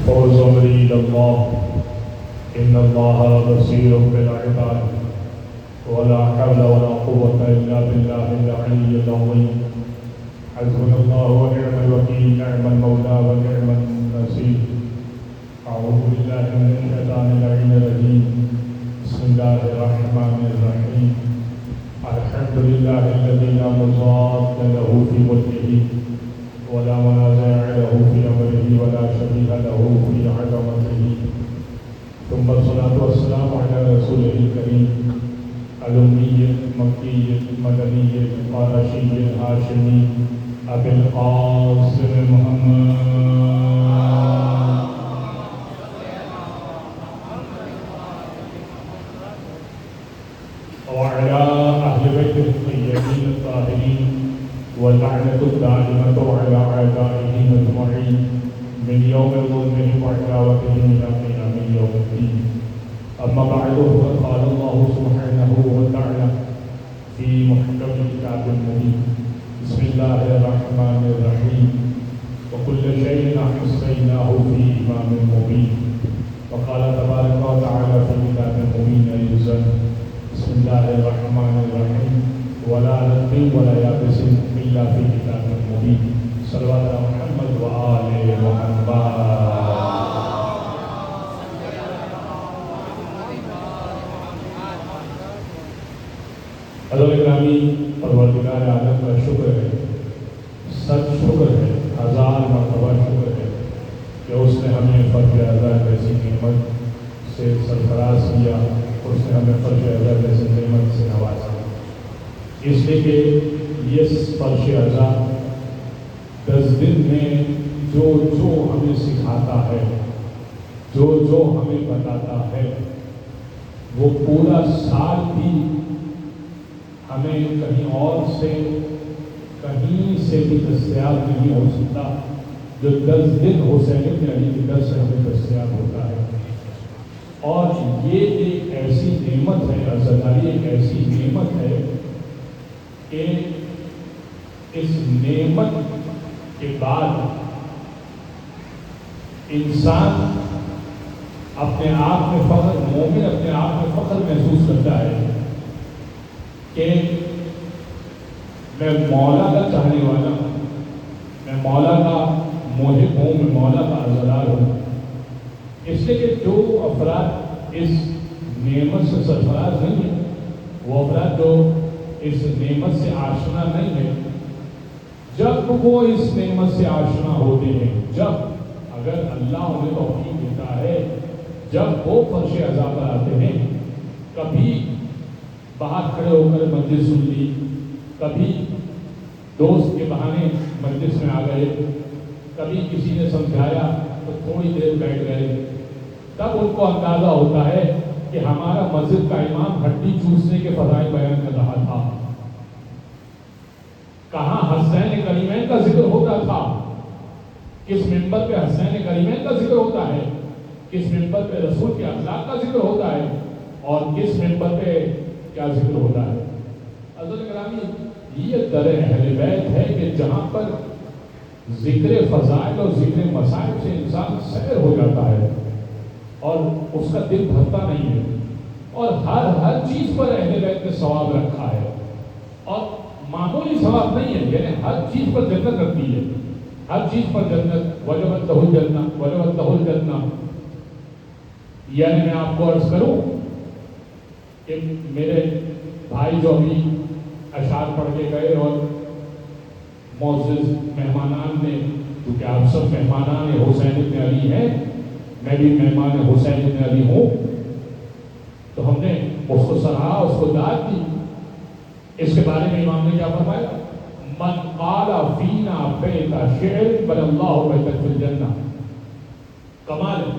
فوز أمري إلى الله إن الله بصير بالعباد ولا حول ولا قوة إلا بالله العلي العظيم حسبنا الله ونعم الوكيل نعم المولى ونعم النصير أعوذ بالله من الشيطان اللعين الرجيم بسم الله الرحمن الرحيم الحمد لله الذي لا مضاد له في ملكه ولا منازع له في أمره ولا شبيه له في عظمته ثم الصلاة والسلام على رسوله الكريم الأمي المكي المدني القرشي الهاشمي أبي القاسم محمد وعلى أهل بيته الطيبين الطاهرين واللعنة الدائمة على أعدائهم أجمعين من يوم ظلمهم وعداوتهم إلى قيام يوم الدين. أما بعد فقد قال الله سبحانه وتعالى في محكم الكتاب المبين بسم الله الرحمن الرحيم وكل شيء أحصيناه في إمام مبين. وقال تبارك وتعالى في كتاب مبين أيضا بسم الله الرحمن الرحيم ولا رطب ولا يابس إلا في كتاب مبين. صلوات على محمد وآل محمد. حضرت گرامی پروردگار عالم کا شکر ہے، سچ شکر ہے، ہزار مرتبہ شکر ہے کہ اس نے ہمیں فرض اعضاء جیسی نعمت سے سرفراز کیا، اس نے ہمیں فرض اعضاء جیسی نعمت سے نوازا، اس لیے کہ یہ فرض اعضاء 10 دن میں جو ہمیں سکھاتا ہے، جو ہمیں بتاتا ہے، وہ پورا سال بھی ہمیں کہیں اور سے کہیں سے بھی دستیاب نہیں ہو سکتا، جو 10 دن حسین بن علی کے در سے ہمیں دستیاب ہوتا ہے۔ اور یہ ایک ایسی نعمت ہے، عزاداری ایک ایسی نعمت ہے کہ اس نعمت کے بعد انسان اپنے آپ میں فخر، مومن اپنے آپ میں فخر محسوس کرتا ہے کہ میں مولا کا چاہنے والا ہوں، میں مولا کا محب ہوں، میں مولا کا عزادار ہوں۔ اس لیے کہ جو افراد اس نعمت سے سرفراز نہیں ہیں، وہ افراد جو اس نعمت سے آشنا نہیں ہیں، جب وہ اس نعمت سے آشنا ہوتے ہیں، جب اگر اللہ انہیں توفیق دیتا ہے، جب وہ فرش عزا پر آتے ہیں، کبھی باہر کھڑے ہو کر مجلس سن لی، کبھی دوست کے بہانے مجلس میں آ گئے، کبھی کسی نے سمجھایا تو تھوڑی دیر بیٹھ گئے، تب ان کو اندازہ ہوتا ہے کہ ہمارا مسجد کا امام ہڈی چوسنے کے فضائل بیان کر رہا تھا، کہاں حسین کریمین کا ذکر ہوتا تھا، کس منبر پہ حسین کریمین کا ذکر ہوتا ہے، کس منبر پہ رسول کے اخلاق کا ذکر ہوتا ہے، اور کس منبر پہ کیا ذکر ہوتا ہے۔ حضرت گرامی، یہ در اہل بیت ہے کہ جہاں پر ذکر فضائل اور ذکر مسائل سے انسان سیر ہو جاتا ہے اور اس کا دل بھرتا نہیں ہے، اور ہر چیز پر اہل بیت نے ثواب رکھا ہے، اور معمولی ثواب نہیں ہے، یعنی ہر چیز پر جنت رکھتی ہے، ہر چیز پر جنت، وجبت لہ الجنہ وجبت لہ الجنہ۔ یعنی میں آپ کو عرض کروں کہ میرے بھائی جو ابھی اشعار پڑھ کے گئے، اور معزز مہمانان نے، کیونکہ آپ سب مہمانان حسین بن علی ہیں، میں بھی مہمان حسین بن علی ہوں، تو ہم نے اس کو سراہا، اس کو داد دی۔ اس کے بارے میں امام نے کیا فرمایا؟ من قال فینا بیت شعر بل اللہ بیتک فی الجنہ۔ کمال ہے۔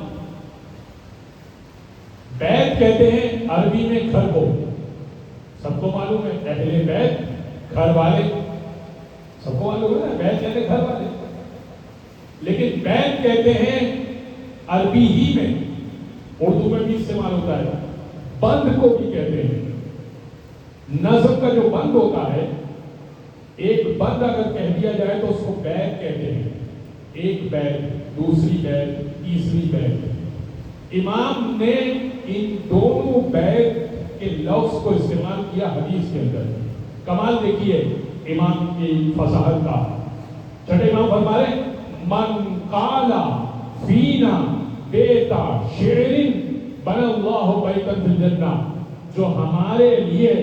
بیت کہتے ہیں عربی میں گھر کو، سب کو معلوم ہے، اہل بیت گھر والے، سب کو معلوم ہے نا، بیت کہتے ہیں گھر والے، لیکن بیت کہتے ہیں عربی ہی میں، اردو میں بھی استعمال ہوتا ہے، بند کو بھی کہتے ہیں۔ نظم کا جو بند ہوتا ہے، ایک بند اگر کہہ دیا جائے تو اس کو بیت کہتے ہیں، ایک بیت، دوسری بیعت، تیسری بیعت، امام نے ان دونوں بیعت کے لفظ کو استعمال کیا حدیث کے اندر. کمال دیکھیے امام کی فصاحت کا. چھٹے امام فرما رہے ہیں من قال فینا بیت شعر بنى اللہ بیتا فی الجنہ، جو ہمارے لیے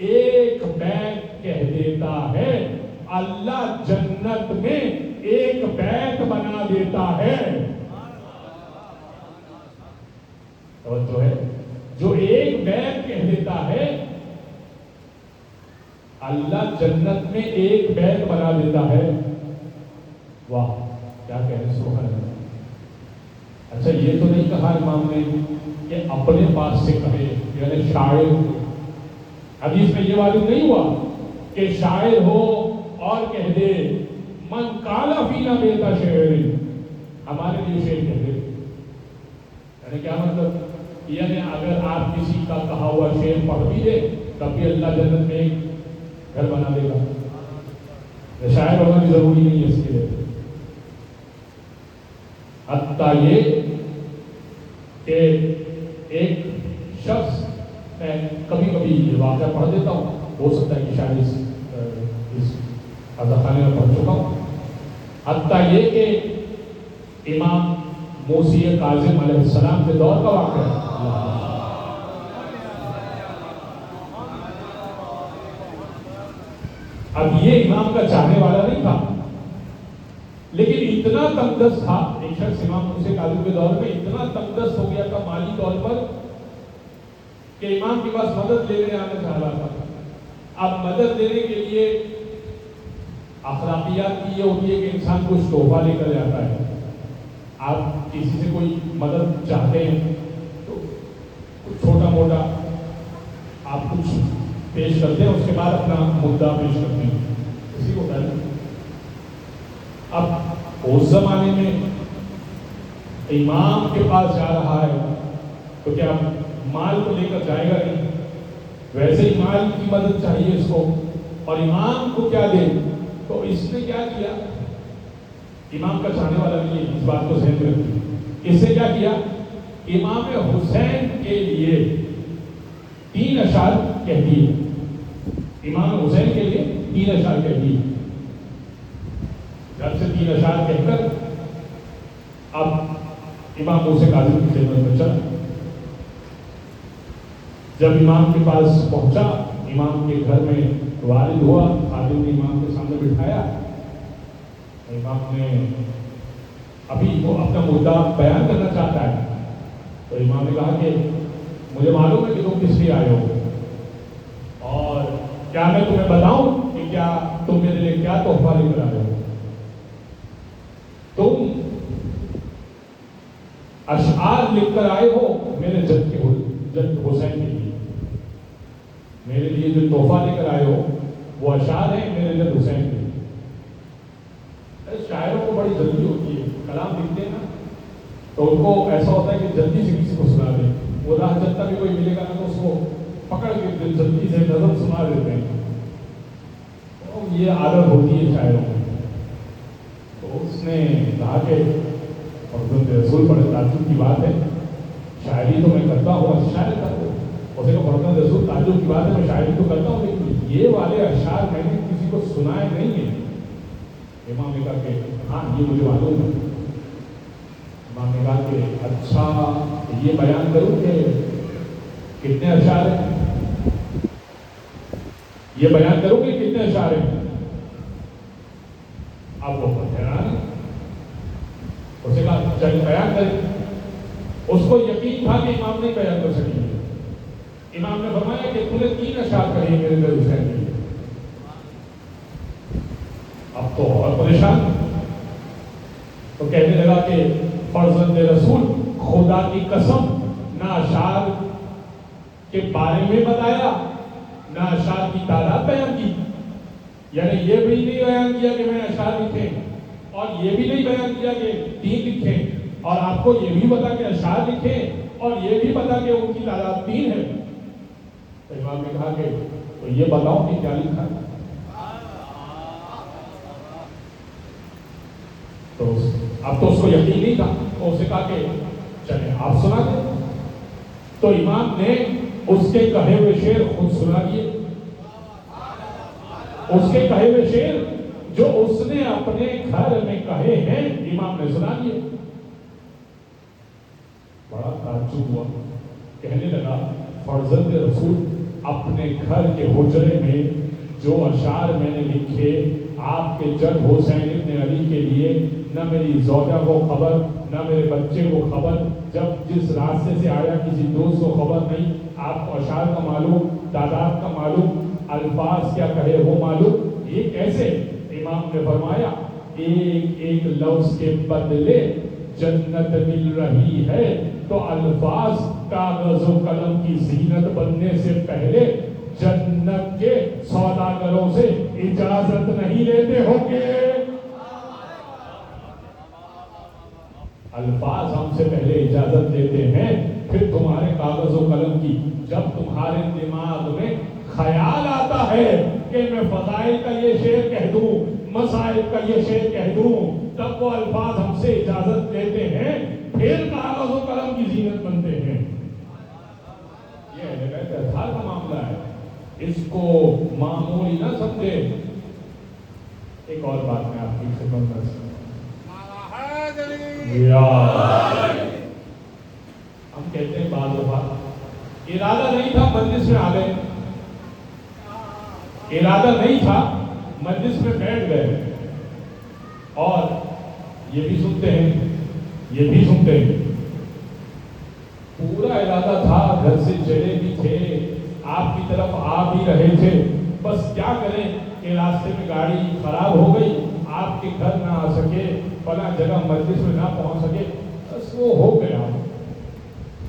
ایک بیت کہہ دیتا ہے اللہ جنت میں ایک بیت بنا دیتا ہے. توجہ ہے، جو ایک بیت کہہ دیتا ہے اللہ جنت میں ایک بیت بنا دیتا ہے. واہ کیا کہہ رہے سبحان اللہ. اچھا یہ تو نہیں کہا امام نے کہ اپنے پاس سے کہے یعنی شاعر. حدیث میں یہ معلوم نہیں ہوا کہ شاعر ہو اور کہہ دے من قال فینا بیتا شعر، ہمارے لیے شعر کہہ دے. یعنی کیا مطلب؟ یعنی اگر آپ کسی کا کہا ہوا شعر پڑھ بھی دے تب بھی اللہ جنت میں ایک گھر بنا دے گا. شاعر ہونا بھی ضروری نہیں ہے اس کے لیے. حتیٰ یہ کہ ایک شخص، میں کبھی کبھی یہ واقعہ پڑھ دیتا ہوں، ہو سکتا ہے کہ شاید اس خانے میں پڑھ چکا ہوں. حتیٰ یہ کہ امام موسی کاظم علیہ السلام کے دور کا واقعہ ہے. اب یہ امام کا چاہنے والا نہیں تھا لیکن اتنا تنگدست تھا. ایک شخص امام موسی کاظم کے دور میں اتنا تنگدست ہو گیا تھا مالی طور پر کہ امام کے پاس مدد لینے آنا چاہ رہا تھا. اب مدد لینے کے لیے اخلاقیات کی یہ ہوتی ہے کہ انسان کچھ تحفہ لے کر جاتا ہے. آپ کسی سے کوئی مدد چاہتے ہیں تو کچھ چھوٹا موٹا آپ کچھ پیش کرتے ہیں، اس کے بعد اپنا مدعا پیش کرتے ہیں. اسی کو کہتے ہیں. اب اس زمانے میں امام کے پاس جا رہا ہے تو کیا مال کو لے کر جائے گا نہیں، ویسے ہی مال کی مدد چاہیے اس کو، اور امام کو کیا دے. تو اس نے کیا کیا، امام کا چاہنے والا نہیں ہے، اس بات کو ذہن میں رکھیے. اس نے کیا کیا، امام حسین کے لیے 3 اشعار کہہ دیے. امام حسین کے لیے 3 اشعار کہہ دیے. جب سے 3 اشعار کہہ کر اب امام موسی کاظم کی خدمت میں چلا. جب امام کے پاس پہنچا، امام کے گھر میں وارد ہوا، خادم نے امام کے سامنے بٹھایا. امام نے ابھی وہ اپنا مدعا بیان کرنا چاہتا ہے تو امام نے کہا کہ مجھے معلوم ہے کہ تم کس لیے آئے ہو، اور کیا میں تمہیں بتاؤں کہ کیا تم میرے لیے کیا تحفہ لے کر آئے ہو. تم اشعار لکھ کر آئے ہو میرے جد حسین کے لیے. میرے لیے جو تحفہ لے کر آئے ہو وہ اشعار ہیں میرے جد حسین کے لیے. شاعروں کو بڑی جلدی ہوتی ہے، کلام لکھتے ہیں نا تو ان کو ایسا ہوتا ہے کہ جلدی سے کسی کو سنا دیں. وہ راہ جب تک کوئی ملے گا نا تو اس کو پکڑ کے جلدی سے نظم سنا دیتے ہیں. تو یہ عادت ہوتی ہے شاعروں کو. تو اس نے کہا کہ حضرت رسول بڑے تعجب کی بات ہے، شاعری تو میں کرتا ہوں، شاعر کرتا ہوں. اسے کو حضرت رسول تعجب کی بات ہے، میں شاعری تو کرتا ہوں لیکن یہ والے اشعار میں نے کسی کو سنائے نہیں ہیں. امام نے کہا کہ ہاں یہ مجھے معلوم ہے. امام نے کہا کہ اچھا یہ بیان کروں کہ کتنے اشعار ہیں، یہ بیان کروں کہ کتنے اشعار ہیں. اب وہ حیران ہے. اسے کہا چل بیان کریں. اس کو یقین تھا کہ امام نہیں بیان کر سکیں گے. امام نے فرمایا کہ تم نے 3 اشعار کہے میرے دل حسین کے لیے. اب تو اور پریشان تو کہنے لگا کہ فرزند رسول خدا کی قسم نہ اشعار کے بارے میں بتایا نہ اشعار کی تعداد بیان کی. یعنی یہ بھی نہیں بیان کیا کہ میں اشعار لکھے اور یہ بھی نہیں بیان کیا کہ 3 لکھے اور آپ کو یہ بھی بتا کہ اشعار لکھے اور یہ بھی بتا کہ ان کی تعداد 3 ہے. تو امام نے کہا کہ تو یہ بتاؤ کہ کیا لکھا ہے. تو اب تو اس کو یقین نہیں تھا، تو اسے کہا کہ چلے آپ سنا دیں۔ تو امام نے اس کے کہے ہوئے شعر خود سنا دیے، اس کے کہے ہوئے شعر جو اس نے اپنے گھر میں کہے ہیں امام نے سنا دیے۔ بڑا تعجب ہوا، کہنے لگا فرزند رسول اپنے گھر کے حجرے میں جو اشعار میں نے لکھے آپ کے جد حسین ابن علی کے لیے، نہ میری زوجہ کو خبر نہ میرے بچے کو خبر، جب جس راستے سے آیا کسی دوست کو خبر نہیں، آپ کو اشعار کا معلوم، تعداد کا معلوم، الفاظ کیا کہے وہ معلوم، یہ کیسے؟ امام نے فرمایا ایک ایک لفظ کے بدلے جنت مل رہی ہے، تو الفاظ کاغذ و قلم کی زینت بننے سے پہلے جنت کے سوداگروں سے اجازت نہیں لیتے ہوں گے۔ الفاظ ہم سے پہلے اجازت لیتے ہیں، پھر تمہارے کاغذ و قلم کی۔ جب تمہارے دماغ میں خیال آتا ہے کہ میں فضائل کا یہ شعر کہہ دوں، مسائل کا یہ شعر کہہ دوں، تب وہ الفاظ ہم سے اجازت لیتے ہیں، پھر کاغذ و قلم کی زینت بنتے ہیں۔ یہ اہل بیت اطہار کا معاملہ ہے، اس کو معمولی نہ سمجھے۔ ایک اور بات میں آپ کی خدمت کر سکتا ہوں، ہم کہتے ہیں بعض دفعہ ارادہ نہیں تھا مجلس میں آ گئے، ارادہ نہیں تھا مجلس میں بیٹھ گئے، اور یہ بھی سنتے ہیں، یہ بھی سنتے ہیں، پورا ارادہ تھا، گھر سے چلے بھی تھے، آپ کی طرف آ بھی رہے تھے، بس کیا کریں کہ راستے میں گاڑی خراب ہو گئی، آپ کے گھر نہ آ سکے، فلاں جگہ مجلس میں نہ پہنچ سکے، بس وہ ہو گیا۔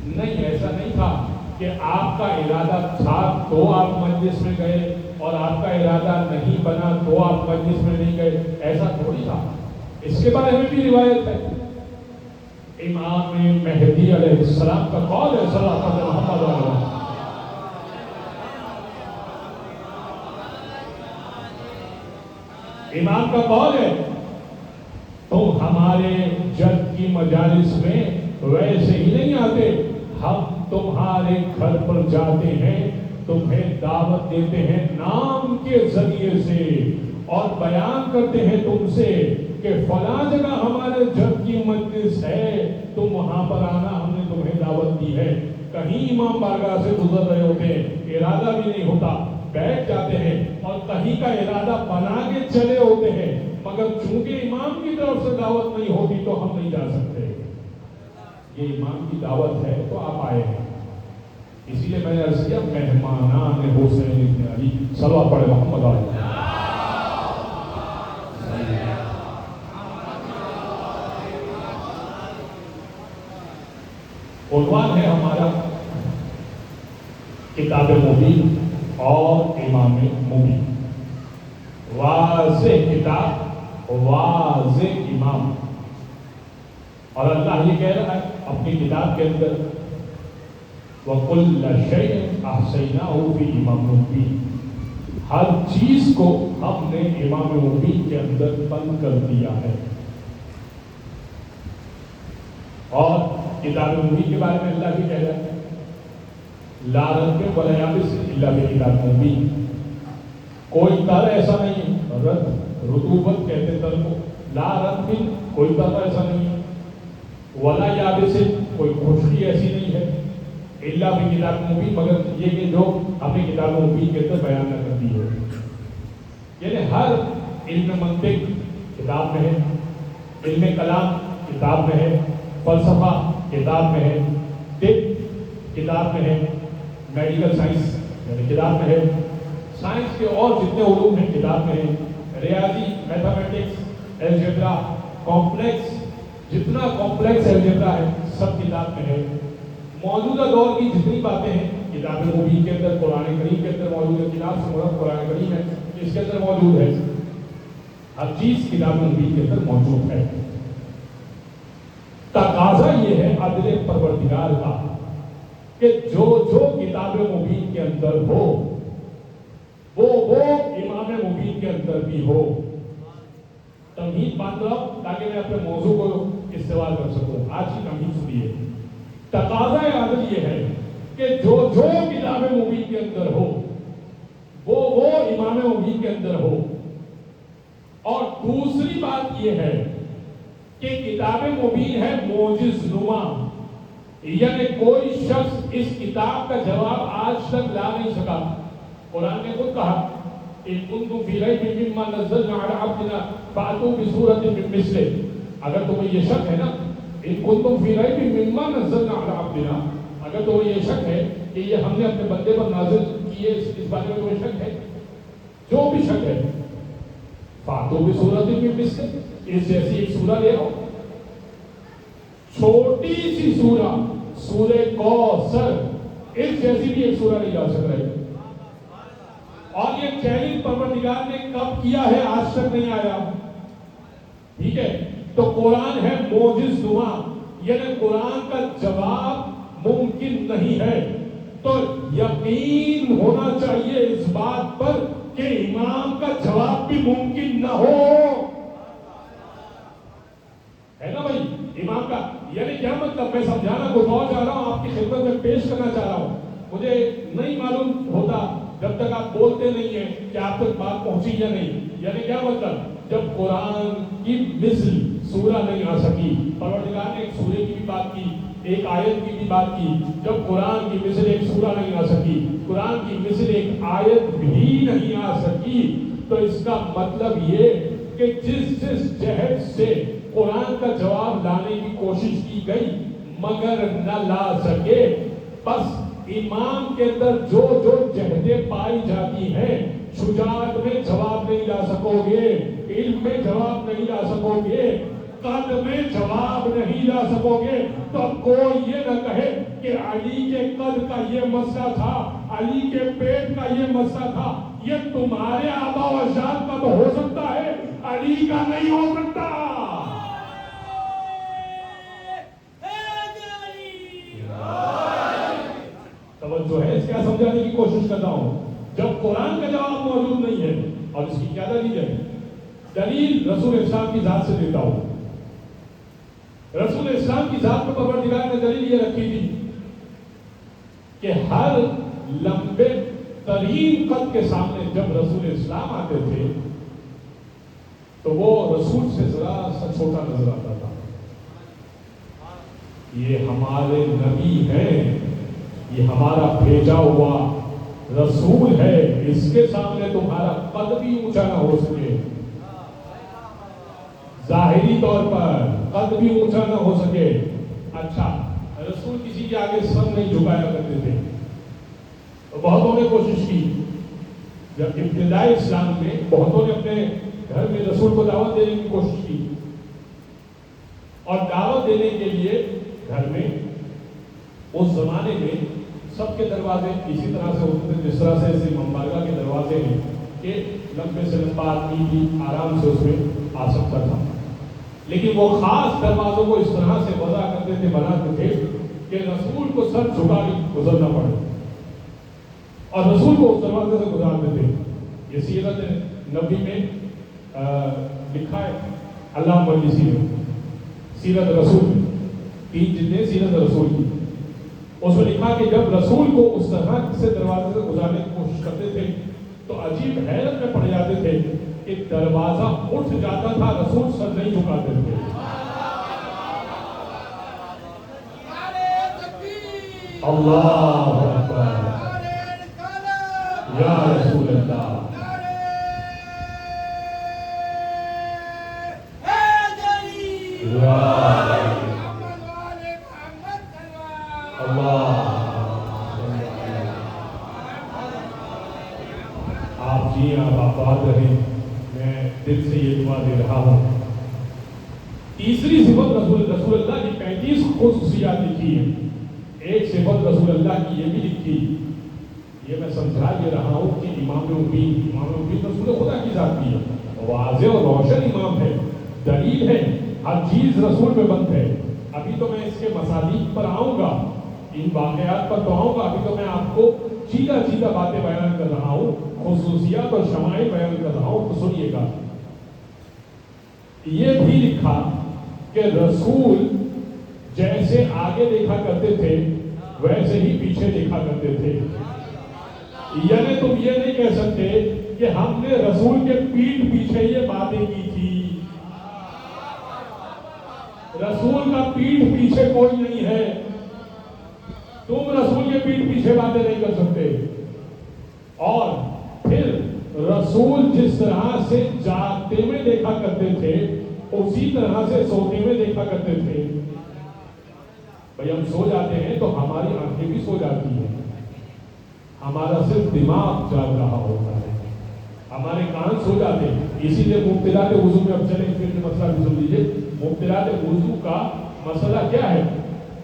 نہیں، ایسا نہیں تھا کہ آپ کا ارادہ تھا تو آپ مجلس میں گئے اور آپ کا ارادہ نہیں بنا تو آپ مجلس میں نہیں گئے، ایسا تھوڑی تھا۔ اس کے بارے میں بھی روایت ہے، امام مہدی علیہ السلام کا قول ہے صلی اللہ علیہ وسلم، امام کا قول ہے تم ہمارے جد کی مجالس میں ویسے ہی نہیں آتے، ہم تمہارے گھر پر جاتے ہیں، تمہیں دعوت دیتے ہیں نام کے ذریعے سے، اور بیان کرتے ہیں تم سے کہ فلاں جگہ ہمارے جد کی مجلس ہے، تم وہاں پر آنا، ہم نے تمہیں دعوت دی ہے۔ کہیں امام بارگاہ سے گزر رہے ہوتے ہیں، ارادہ بھی نہیں ہوتا، بیٹھ جاتے ہیں، اور کہیں کا ارادہ بنا کے چلے ہوتے ہیں، مگر چونکہ امام کی طرف سے دعوت نہیں ہوتی تو ہم نہیں جا سکتے۔ یہ امام کی دعوت ہے تو آپ آئے ہیں، اسی لیے میں نے عرض کیا مہمانان حسین ابن علی، صلوات پڑھے محمد علیہ۔ عنوان ہے ہمارا کتاب مبین اور امام مبین، واضح کتاب واضح امام، اور اللہ یہ کہہ رہا ہے اپنی کتاب کے اندر وَكُلَّ شَيْءٍ أَحْصَيْنَاهُ فِي إِمَامٍ مُبِينٍ، ہر چیز کو ہم نے امام مبین کے اندر بند کر دیا ہے۔ اور کتاب مبین کے بارے میں اللہ بھی کہہ رہا ہے لا رتب ولا یابس الا بکتاب مبین، کوئی تر ایسا نہیں ہے، رطوبت کہتے تر کو، لا رتب کوئی تر ایسا نہیں ہے، ولا یابس کوئی خشکی ایسی نہیں ہے، الا بکتاب مبین مگر یہ کہ جو ہم نے کتاب مبین کے اندر بیان نہ کر دی ہو۔ یعنی ہر علم منطق کتاب میں ہے، علم کلام کتاب میں ہے، فلسفہ کتاب میں ہے، طب کتاب میں ہے، میڈیکل سائنس یعنی کتاب میں ہے، سائنس کے اور جتنے علوم ہیں کتاب میں ہیں، ریاضی، میتھمیٹکس، الجبرا، کمپلیکس، جتنا کمپلیکس الجبرا ہے سب کتاب میں ہے۔ موجودہ دور کی جتنی باتیں ہیں کتاب مبین کے اندر، قرآن کریم کے اندر موجود ہے، کتاب سے مراد قرآن کریم ہے، اس کے اندر موجود ہے، ہر چیز کتاب مبین کے اندر موجود ہے۔ تقاضا یہ ہے عدل پروردگار کا کہ جو جو کتاب مبین کے اندر ہو وہ امام مبین کے اندر بھی ہو۔ تمہید باندھ رہا ہوں تاکہ میں اپنے موضوع کو استعمال کر سکوں. آج کی تمہید سنیے. تقاضا عادت یہ ہے کہ جو کتاب مبین کے اندر ہو وہ امام مبین کے اندر ہو. اور دوسری بات یہ ہے کہ کتاب مبین ہے معجز نما، یعنی کوئی شخص اس کتاب کا جواب آج تک لا نہیں سکا. قرآن نے خود کہا ان کنتم فی ریب مما نزلنا علی عبدنا فأتوا بسورۃ من مثلہ. اگر تمہیں یہ شک ہے نا، ان کنتم فی ریب مما نزلنا علی عبدنا، اگر تمہیں یہ شک ہے کہ یہ ہم نے اپنے بندے پر نازل کیے، اس بارے میں تمہیں شک ہے، جو بھی شک ہے فأتوا بسورۃ من مثلہ، اس جیسی ایک سورہ لے آؤ. چھوٹی سی سورہ، سورہ کوثر، اس جیسی بھی ایک سورہ نہیں لا سک رہے. اور یہ چیلنج پروردگار نے کب کیا ہے؟ آج تک نہیں آیا. ٹھیک ہے، تو قرآن ہے معجز نما، یعنی قرآن کا جواب ممکن نہیں ہے. تو یقین ہونا چاہیے اس بات پر کہ امام کا جواب بھی ممکن نہ ہو. ہے نا بھائی؟ امام کا یعنی کیا مطلب؟ میں سمجھانا کچھ اور چاہ رہا ہوں، آپ کی خدمت میں پیش کرنا چاہ رہا ہوں. مجھے نہیں معلوم ہوتا جب تک آپ بولتے نہیں ہیں کہ آپ تک بات پہنچی یا نہیں. یعنی کیا مطلب؟ جب قرآن کی مثل سورہ نہیں آ سکی، پروردگار نے ایک سورے کی بھی بات کی، ایک آیت کی بھی بات کی. جب قرآن کی مثل ایک سورہ نہیں آ سکی، قرآن کی مثل ایک آیت بھی نہیں آ سکی، تو اس کا مطلب یہ کہ جس جہد سے قرآن کا جواب لانے کی کوشش کی گئی مگر نہ لا سکے، بس امام کے اندر جو جہدیں پائی جاتی ہیں، شجاعت میں جواب نہیں لا سکو گے، علم میں جواب نہیں لا سکو گے، قد میں جواب نہیں لا سکو گے. تو کوئی یہ نہ کہے کہ علی کے قد کا یہ مسئلہ تھا، علی کے پیٹ کا یہ مسئلہ تھا. یہ تمہارے آبا و اجداد کا تو ہو سکتا ہے، علی کا نہیں ہو سکتا. توجہ ہے، اس کیا سمجھانے کی کوشش کرتا ہوں. جب قرآن کا جواب موجود نہیں ہے، اور اس کی کیا دلیل ہے؟ دلیل رسول اسلام کی ذات سے دیتا ہوں. رسول اسلام کی ذات میں پروردگار نے دلیل یہ رکھی تھی کہ ہر لمبے ترین قد کے سامنے جب رسول اسلام آتے تھے تو وہ رسول سے ذرا سا چھوٹا نظر آتا تھا. یہ ہمارے نبی ہیں، یہ ہمارا بھیجا ہوا رسول ہے، اس کے سامنے تمہارا قد بھی اونچا نہ ہو سکے، ظاہری طور پر قد بھی اونچا نہ ہو سکے. اچھا، رسول کسی کے آگے سر نہیں جھکایا کرتے تھے. بہتوں نے کوشش کی، جب ابتدائی اسلام میں بہتوں نے اپنے گھر میں رسول کو دعوت دینے کی کوشش کی، اور دعوت دینے کے لیے گھر میں اس زمانے میں سب کے دروازے اسی طرح سے ہوتے تھے جس طرح سے ممبارگاہ کے دروازے ہیں کہ لمبے سے لمبا آدمی بھی آرام سے اس میں آ سکتا تھا. لیکن وہ خاص دروازوں کو اس طرح سے وضع کرتے تھے، بناتے تھے کہ رسول کو سر جھکا کے گزرنا پڑے، اور رسول کو اس دروازے سے گزارتے تھے. یہ سیرت نبی میں لکھا ہے، علامہ مجلسی نے سیرت رسول میں 3 جلدیں سیرت رسول کی، اس میں لکھا کہ جب رسول کو اس طرح سے دروازے سے گزارنے کی کوشش کرتے تھے تو عجیب حیرت میں پڑ جاتے تھے کہ دروازہ اٹھ جاتا تھا، رسول سر نہیں جھکاتے تھے. اللہ اکبر، یا رسول اللہ. آپ جی آپ آباد رہیں، میں دل سے یہ دعا دے رہا ہوں. تیسری صفت رسول اللہ کی 35 خصوصیات لکھی ہیں. ایک صفت رسول اللہ کی یہ بھی لکھی، یہ میں سمجھا دے رہا ہوں کہ امام مبین رسول خدا کی ذات کی ہے، واضح اور روشن امام ہے، دلیل ہے، ہر چیز رسول میں بند ہے. ابھی تو میں اس کے مصادیق پر آؤں گا، ان واقعات پر تو آؤں گا. ابھی تو میں آپ کو سیدھا باتیں بیان کر رہا ہوں، خصوصیات اور شمائل بیان کر رہا ہوں، تو سنیے گا. یہ بھی لکھا کہ رسول جیسے آگے دیکھا کرتے تھے ویسے ہی پیچھے دیکھا کرتے تھے. یعنی تم یہ نہیں کہہ سکتے کہ ہم نے رسول کے پیٹھ پیچھے یہ باتیں کی تھی. رسول کا پیٹھ پیچھے کوئی نہیں ہے. تم رسول کے پیٹھ پیچھے باتیں نہیں کر سکتے. اور پھر رسول جس طرح سے جاگتے میں دیکھا کرتے تھے اسی طرح سے سوتے میں دیکھا کرتے تھے. بھئی ہم سو جاتے ہیں تو ہماری آنکھیں بھی سو جاتی ہیں, ہمارا صرف دماغ جاگ رہا ہوتا ہے, ہمارے کان سو جاتے ہیں. اسی لیے مبتلات وضو میں اب چلیں پھر مسئلہ بھی سن لیجیے. مبتلات وضو کا مسئلہ کیا ہے؟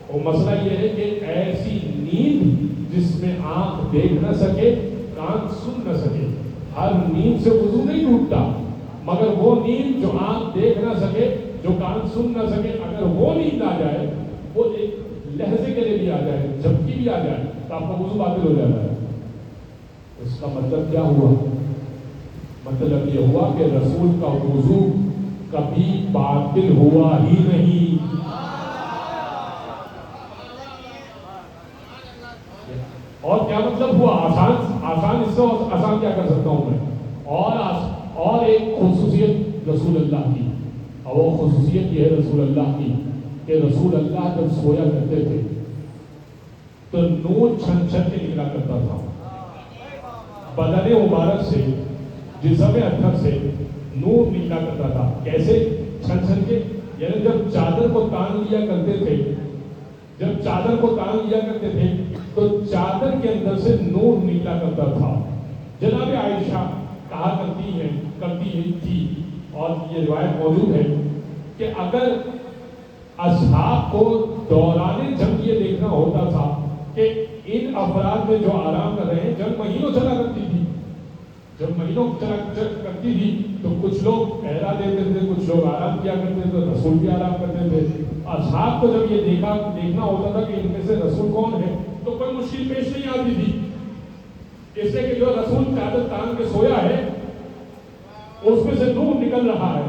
وہ مسئلہ یہ ہے کہ ایسی نیند جس میں آنکھ دیکھ نہ سکے کان سن نہ سکے. ہر نیند سے وضو نہیں ٹوٹتا, مگر وہ نیند جو آنکھ دیکھ نہ سکے جو کان سن نہ سکے, اگر وہ نیند آ جائے, وہ ایک لہجے کے لیے بھی آ جائے, جھپکی بھی آ جائے, تو آپ کا وضو باطل ہو جاتا ہے. اس کا مطلب کیا ہوا؟ مطلب یہ ہوا کہ رسول کا وضو کبھی باطل ہوا ہی نہیں. اور کیا مطلب ہوا؟ آسان اس سے آسان کیا کر سکتا ہوں میں؟ اور ایک خصوصیت رسول اللہ کی, اور وہ خصوصیت یہ ہے رسول اللہ کی کہ رسول اللہ جب سویا کرتے تھے تو نور چھن چھن کے نکلا کرتا تھا بدن مبارک سے, جسم اطہر سے نور نکلا کرتا تھا. کیسے چھن چھن کے؟ یعنی جب چادر کو تان لیا کرتے تھے, جب چادر کو تان لیا کرتے تھے تو چادر کے اندر سے نور نکلا کرتا تھا. جناب عائشہ کہا کرتی تھی, اور یہ روایت موجود ہے کہ اگر اصحاب کو دوران جنگ یہ دیکھنا ہوتا تھا کہ ان افراد میں جو آرام کر رہے ہیں, جنگ مہینوں چلا کرتی تھی, جب مہینوں چلا کرتی تھی تو کچھ لوگ پہرا دیتے تھے, کچھ لوگ آرام کیا کرتے تھے, رسول بھی آرام کرتے تھے. اصحاب کو جب یہ دیکھنا ہوتا تھا کہ ان میں سے رسول کون ہے تو کوئی مشکل پیش نہیں آتی تھی. اس لیے کہ جو رسول چادر تان کے سویا ہے اس میں سے نور نکل رہا ہے,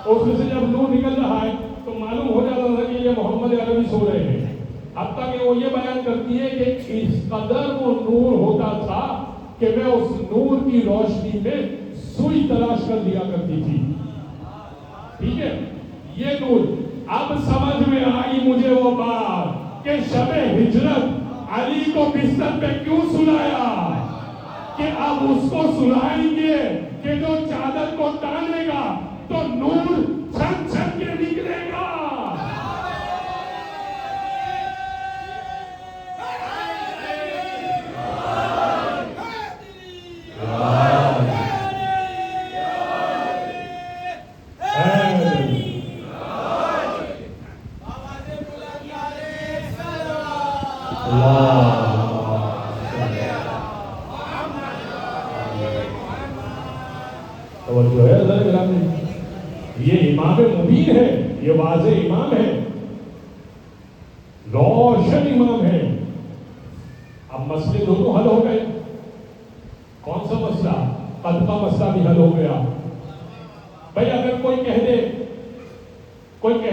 اس میں سے جب نور نکل رہا ہے تو معلوم ہو جاتا تھا کہ یہ محمد عربی سو رہے ہیں. اب تک کہ وہ یہ بیان کرتی ہے کہ اس قدر وہ نور ہوتا تھا کہ میں اس نور کی روشنی میں سوئی تلاش کر لیا کرتی تھی. ٹھیک ہے, یہ نور. اب سمجھ میں آئی مجھے وہ بات کہ شب ہجرت علی کو بستر پہ کیوں سلایا, کہ اب اس کو سلائیں گے کہ جو چادر کو تانے گا تو نور چھن چھن کے نکلے گا. توجہ ہے حضرت گرامی, یہ امام مبین ہے, یہ واضح امام ہے, روشن امام ہے. اب مسئلے دونوں حل ہو گئے. کون سا مسئلہ؟ قد کا مسئلہ بھی حل ہو گیا. بھئی اگر کوئی کہہ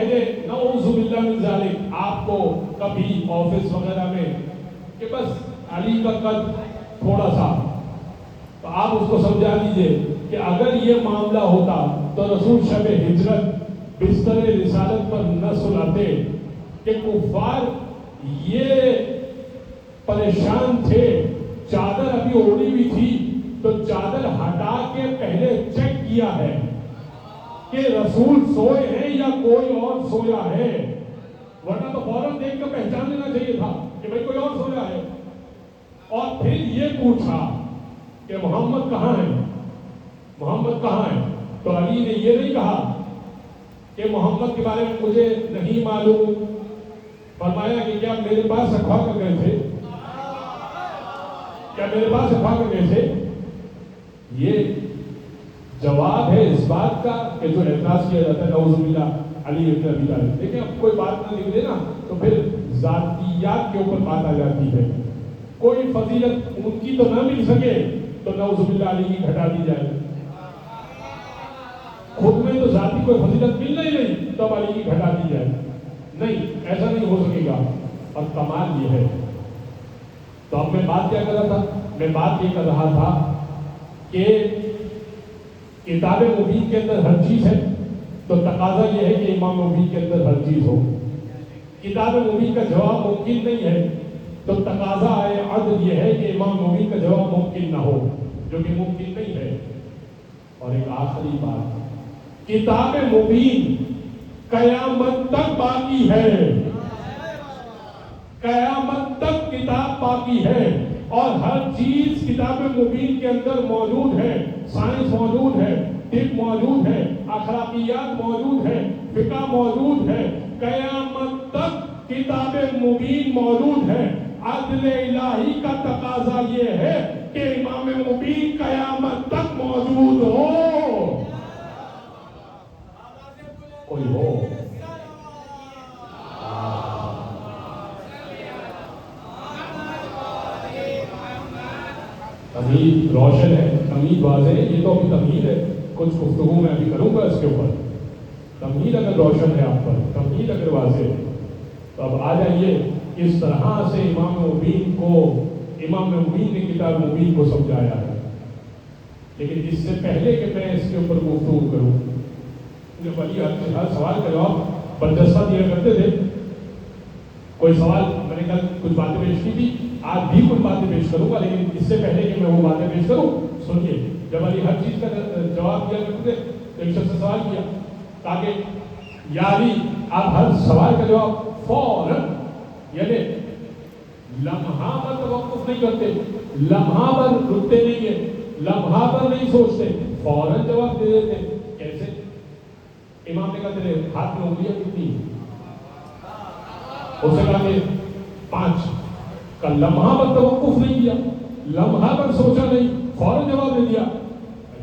دے نعوذ باللہ من ذالک, آپ کو کبھی آفس وغیرہ میں کہ بس علی کا قد تھوڑا سا, تو آپ اس کو سمجھا دیجئے کہ اگر یہ معاملہ ہوتا تو رسول شب ہجرت بستر رسالت پر نہ سلاتے کہ کفار یہ پریشان تھے, چادر ابھی اوڑی ہوئی تھی تو چادر ہٹا کے پہلے چیک کیا ہے کہ رسول سوئے ہیں یا کوئی اور سویا ہے, ورنہ تو فوراً دیکھ کر پہچان لینا چاہیے تھا کہ بھئی کوئی اور سویا ہے. اور پھر یہ پوچھا کہ محمد کہاں ہے, محمد کہاں ہے؟ تو علی نے یہ نہیں کہا کہ محمد کے بارے میں مجھے نہیں معلوم, فرمایا کہ کیا میرے پاس رکھوا کر گئے تھے, کیا میرے پاس رکھوا کر گئے تھے. یہ جواب ہے اس بات کا کہ جو اعتراض کیا جاتا ہے نعوذ باللہ علی ابن ابی طالب. لیکن اب کوئی بات نہ لکھ دے نا تو پھر ذاتیات کے اوپر بات آ جاتی ہے. کوئی فضیلت ان کی تو نہ مل سکے تو نعوذ باللہ علی کی گھٹا دی جائے, خود میں تو ذاتی کوئی فضیلت ملنا ہی نہیں تب علی کی گھٹا دی جائے، نہیں، ایسا نہیں ہو سکے گا۔ اور کمال یہ ہے، تو اب میں بات کیا کر رہا تھا؟ میں بات یہ کر رہا تھا کہ کتاب مبین کے اندر ہر چیز ہے، تو تقاضا یہ ہے کہ امام مبین کے اندر ہر چیز ہو۔ کتاب مبین کا جواب ممکن نہیں ہے، تو تقاضا عدل یہ ہے کہ امام مبین کا جواب ممکن نہ ہو، جو کہ ممکن نہیں ہے۔ اور ایک آخری بات، کتاب مبین قیامت تک باقی ہے، قیامت تک کتاب باقی ہے، اور ہر چیز کتاب مبین کے اندر موجود ہے۔ سائنس موجود ہے، طب موجود ہے، اخلاقیات موجود ہے، فقہ موجود ہے، قیامت تک کتاب مبین موجود ہے۔ عدل الہی کا تقاضا یہ ہے کہ امام مبین قیامت تک موجود ہو، کوئی ہو۔ تمہید روشن ہے، تمہید واضح ہے، یہ تو ابھی تمہید ہے، کچھ گفتگو میں ابھی کروں گا اس کے اوپر۔ تمہید اگر روشن ہے آپ پر، تمہید اگر واضح ہے، تو اب آ جائیے کس طرح سے امام مبین نے کتاب مبین کو سمجھایا ہے۔ لیکن اس سے پہلے کہ میں اس کے اوپر گفتگو کروں، جب علی ہر سوال کا جواب برجستہ دیا کرتے تھے، کوئی سوال میں نے کل کچھ باتیں پیش کی تھی، آج بھی کچھ باتیں پیش کروں گا، لیکن اس سے پہلے کہ میں وہ باتیں پیش کروں، سنیے، جب علی ہر چیز کا جواب دیا کرتے تھے تو ایک شخص سے سوال کیا تاکہ یا علی آپ ہر سوال کا جواب فوراً، یعنی لمحہ پر توقف نہیں کرتے، لمحہ پر رکتے نہیں ہیں، لمحہ پر نہیں سوچتے، فوراً جواب دے دیتے۔ کیسے؟ امام نے کہا تیرے ہاتھ میں انگلیاں کتنی؟ اسے کہا کہ 5۔ کا لمحہ پر توقف نہیں کیا، لمحہ پر سوچا نہیں، فوراً جواب دے دیا۔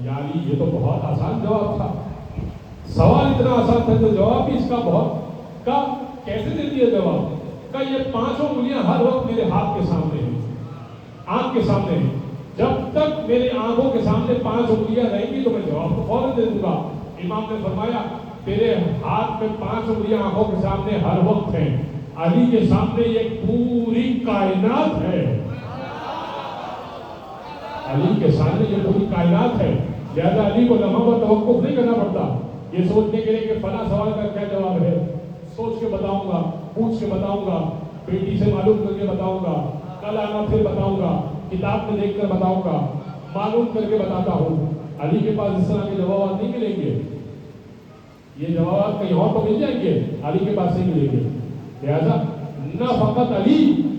یا علی یہ تو بہت آسان جواب تھا، سوال اتنا آسان تھا تو جواب بھی اس کا بہت کا کیسے دے دیا جواب؟ کہ یہ 5 انگلیاں ہر وقت میرے ہاتھ کے سامنے ہیں، آنکھ کے سامنے ہیں، جب تک میرے آنکھوں کے سامنے 5 انگلیاں رہیں گی تو میں جواب تو فوراً دے دوں گا۔ امام نے فرمایا تیرے ہاتھ میں 5 انگلیاں آنکھوں کے سامنے ہر وقت ہیں، علی کے سامنے یہ پوری کائنات ہے، علی کے سامنے یہ پوری کائنات ہے، لہذا علی کو لمحہ پر توقف نہیں کرنا پڑتا یہ سوچنے کے لیے کہ فلاں سوال کا کیا جواب ہے، سوچ کے بتاؤں گا، پوچھ کے بتاؤں گا، بیٹی سے معلوم کر کے بتاؤں گا، کل آنا پھر بتاؤں گا، کتاب میں دیکھ کر بتاؤں گا، معلوم کر کے بتاتا ہوں۔ علی کے پاس اس طرح کے جوابات نہیں ملیں گے، یہ جوابات کہیں اور تو مل جائیں گے، علی کے پاس نہیں ملیں گے۔ لہذا نہ فقط علی،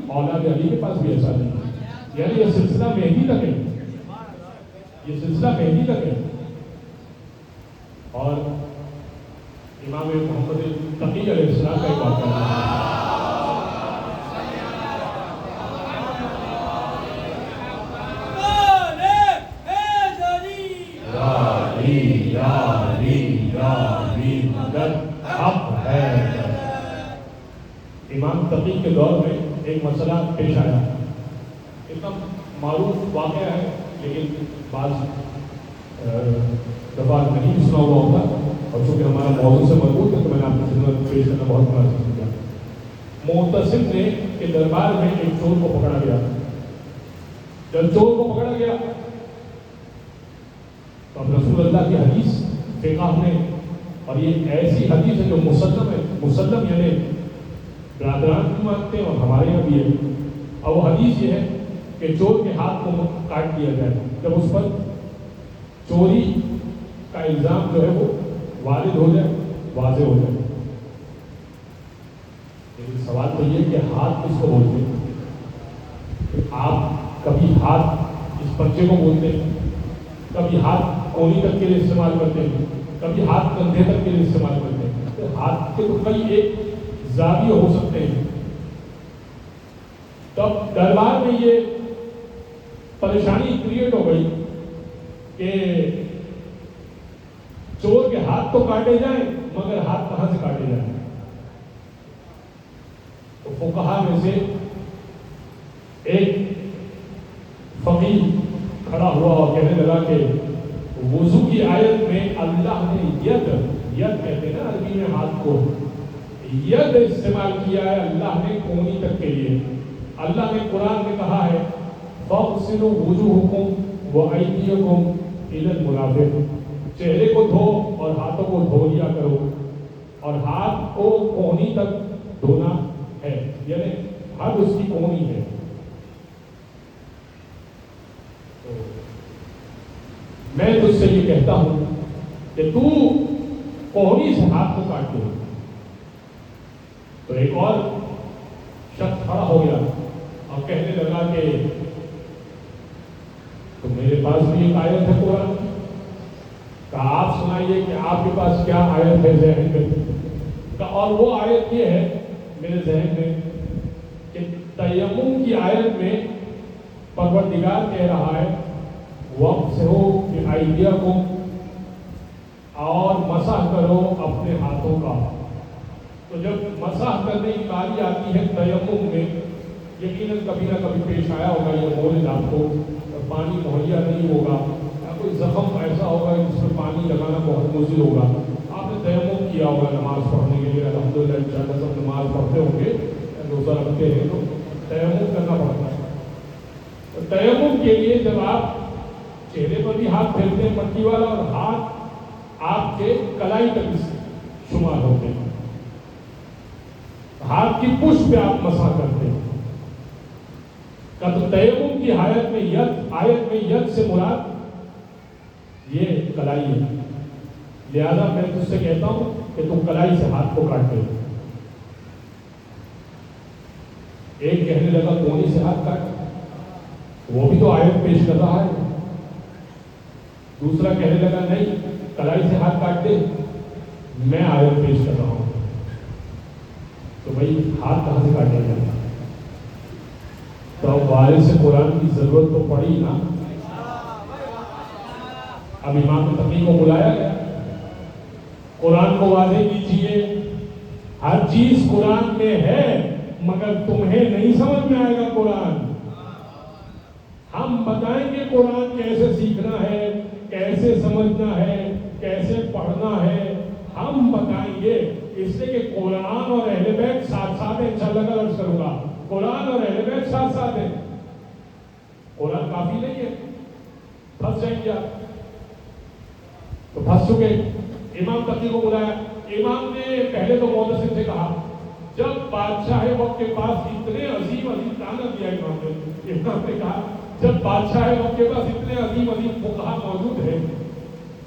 اولاد علی کے پاس بھی ایسا نہیں ہے، یعنی یہ سلسلہ مہدی تک ہے، یہ سلسلہ مہدی تک ہے۔ اور امام محمد تقی علیہ السلام کا ایک واقعہ ہے، امام تقی کے دور میں ایک مسئلہ پیش آیا، اتنا معروف واقعہ ہے لیکن بعض دفعہ نہیں سنا ہوا ہوتا، اور چونکہ ہمارا موضوع سے مربوط ہے تو میں نے آپ کی خدمت پیش کرنا بہت مناسب کیا۔ معتصم نے کے دربار میں ایک چور کو پکڑا گیا، جب چور کو پکڑا گیا تو اب رسول اللہ کی حدیث فقہ میں، اور یہ ایسی حدیث ہے جو مسلم ہے، مسلم یعنی برادران بھی مانتے ہیں اور ہمارے یہاں بھی ہے، اور وہ حدیث یہ ہے کہ چور کے ہاتھ کو کاٹ دیا جائے جب اس پر چوری کا الزام جو ہے وہ وارد ہو جائے، واضح ہو جائے۔ لیکن سوال تو یہ کہ ہاتھ کس کو بولتے ہیں؟ آپ کبھی ہاتھ اس پنجے کو بولتے ہیں، کبھی ہاتھ کونی تک کے لیے استعمال کرتے ہیں، کبھی ہاتھ کندھے تک کے لیے استعمال کرتے ہیں، تو ہاتھ کے تو کئی ایک زاویے ہو سکتے ہیں۔ تب دربار میں یہ پریشانی کریٹ ہو گئی کہ چور کے ہاتھ تو کاٹے جائیں مگر ہاتھ کہاں سے کاٹے جائیں؟ تو فقہا میں سے ایک فقیہ کھڑا ہوا اور کہنے لگا کہ وضو کی آیت میں اللہ نے ید کہتے ہیں نا عربی میں ہاتھ کو، ید استعمال کیا ہے اللہ نے کونی تک کے لیے. اللہ نے قرآن میں کہا ہے فاغسلوا وجوہکم وایدیکم الی المرافق، چہرے کو دھو اور ہاتھوں کو دھو لیا کرو، اور ہاتھ کو کونی تک دھونا ہے، یعنی حد اس کی کونی ہے. میں تجھ سے یہ کہتا ہوں کہ تو کونی سے ہاتھ کو کاٹ دے. تو ایک اور شخص کھڑا ہو گیا اور کہنے لگا کہ تو میرے پاس بھی ایک آیت ہے قرآن کی، کہا آپ سنائیے کہ آپ کے پاس کیا آیت ہے ذہن میں. اور وہ آیت یہ ہے میرے ذہن میں کہ تیمم کی آیت میں پروردگار کہہ رہا ہے وَامْسَحُوا بِأَيْدِیکُمْ، اور مسح کرو اپنے ہاتھوں کا. تو جب مسح کرنے کی باری آتی ہے تیمم میں، یقیناً کبھی نہ کبھی پیش آیا ہوگا یہ مورد آپ کو، پانی مہیا نہیں ہوگا یا کوئی زخم ایسا ہوگا جس میں پانی لگانا بہت مشکل ہوگا. آپ نے تیمم کیا ہوگا نماز پڑھنے کے لیے، الحمدللہ انشاءاللہ سب نماز پڑھتے ہوں گے، روزہ رکھتے ہیں تو تیمم کرنا پڑتا ہے. تو تیمم کے لیے جب آپ چہرے پر بھی ہاتھ پھیرتے ہیں مٹی والا، اور ہاتھ آپ کے کلائی تک شمار ہوتے ہیں، ہاتھ کی پشت پہ آپ مسح کرتے ہیں. تو تیمم کی آیت میں ید سے مراد یہ کلائی ہے. لہذا میں تجھ سے کہتا ہوں کہ تم کلائی سے ہاتھ کو کاٹتے ہو. ایک کہنے لگا کونی سے ہاتھ کاٹ، وہ بھی تو آیت پیش کر رہا ہے. دوسرا کہنے لگا نہیں کلائی سے ہاتھ کاٹ دے، میں آیت پیش کر رہا ہوں. تو بھائی ہاتھ کہاں سے کاٹا جائے؟ تو اب وارث قرآن کی ضرورت تو پڑی نا. اب امام تقی کو بلایا گیا، قرآن کو واضح کیجیے. ہر چیز قرآن میں ہے مگر تمہیں نہیں سمجھ میں آئے گا قرآن. ہم بتائیں گے قرآن کیسے سیکھنا ہے، کیسے سمجھنا ہے، کیسے پڑھنا ہے، ہم بتائیں گے. اس لیے کہ قرآن اور اہل بیت ساتھ ساتھ ہیں. انشاءاللہ کا عرض کروں گا قرآن اور اہل بیت ساتھ ساتھ ہیں. قرآن کافی نہیں ہے، پھنس جائیں گے آپ. تو پھنس چکے. امام تقی کو بلایا. امام نے پہلے تو مودثر سے کہا، جب بادشاہ وقت کے پاس اتنے عظیم طعنت دیا امام نے کہا جب بادشاہ وقت کے پاس اتنے عظیم فقہا موجود ہیں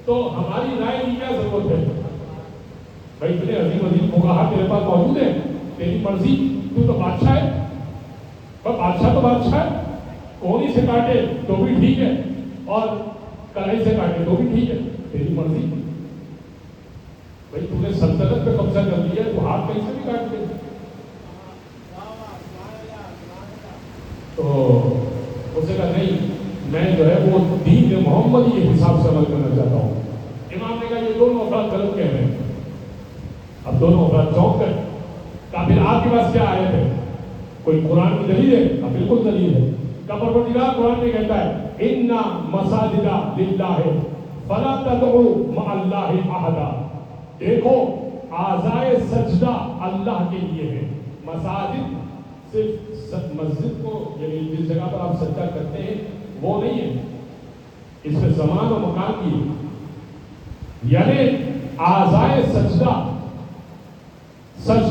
تو ہماری رائے کی کیا ضرورت ہے؟ بھائی اتنے عظیم فقہا تیرے پاس موجود ہیں، تیری مرضی، تو بادشاہ ہے. پر بادشاہ تو بادشاہ ہے، کونی سے کاٹے تو بھی ٹھیک ہے اور کلائی سے کاٹے تو بھی ٹھیک ہے، تیری مرضی. بھائی تم نے سلطنت پہ قبضہ کر لیا تو ہاتھ کہیں سے بھی کاٹ دے. تو اس نے کہا نہیں میں جو ہے وہ دین محمدی کے حساب سے عمل کرنا چاہتا ہوں. امام نے کہا یہ دونوں افراد غلط کہہ رہے ہیں. اب دونوں افراد چونک گئے. کہا پھر آپ کے پاس کیا آیت ہے؟ کوئی قرآن کی دلیل ہے؟ کہا بالکل دلیل ہے. کہا پروردگار قرآن میں کہتا ہے اِنَّ مَسَاجِدَ لِلَّهِ فَلَا تَدْعُوا مَعَ اللَّهِ أَحَدًا. دیکھو اعضائے سجدہ اللہ کے لیے ہے. مساجد صرف مسجد کو یعنی جس جگہ پر آپ سجدہ کرتے ہیں وہ نہیں ہے، اس میں زمان و مکان کی ہے. یعنی اعضائے سجدہ